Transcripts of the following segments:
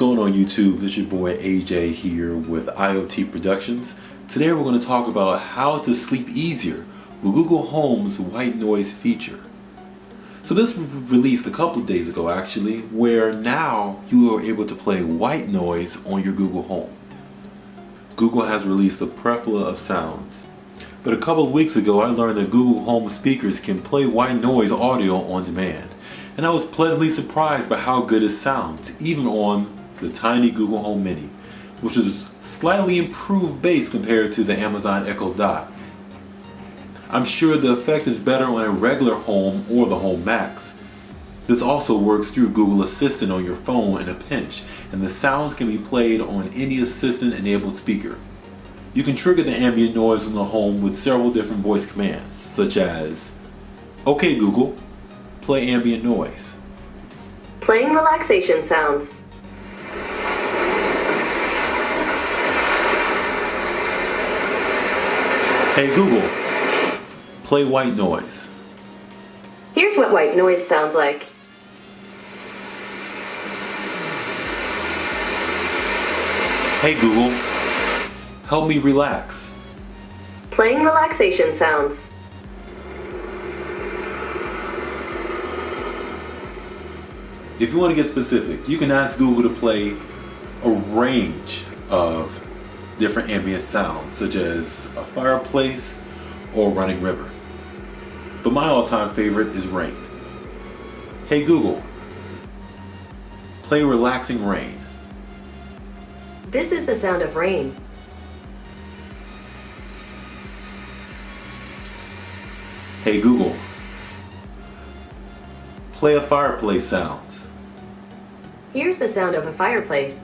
going on YouTube? This is your boy AJ here with IoT Productions. Today we're going to talk about how to sleep easier with Google Home's white noise feature. So this was released a couple of days ago actually, where now you are able to play white noise on your Google Home. Google has released a plethora of sounds. But a couple of weeks ago I learned that Google Home speakers can play white noise audio on demand. And I was pleasantly surprised by how good it sounds, even on the tiny Google Home Mini, which is slightly improved bass compared to the Amazon Echo Dot. I'm sure the effect is better on a regular Home or the Home Max. This also works through Google Assistant on your phone in a pinch, and the sounds can be played on any Assistant-enabled speaker. You can trigger the ambient noise on the Home with several different voice commands, such as, "Okay Google, play ambient noise." Playing relaxation sounds. "Hey Google, play white noise." Here's what white noise sounds like. "Hey Google, help me relax." Playing relaxation sounds. If you want to get specific, you can ask Google to play a range of different ambient sounds, such as a fireplace or a running river. But my all-time favorite is rain. "Hey Google, play relaxing rain." This is the sound of rain. "Hey Google, play a fireplace sounds." Here's the sound of a fireplace.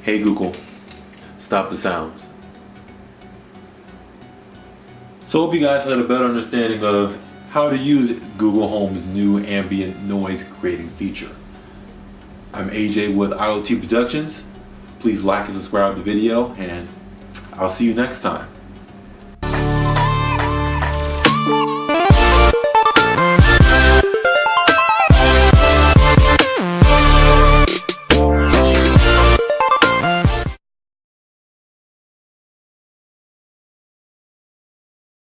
"Hey Google, stop the sounds." So I hope you guys had a better understanding of how to use Google Home's new ambient noise creating feature. I'm AJ with IoT Productions. Please like and subscribe to the video, and I'll see you next time.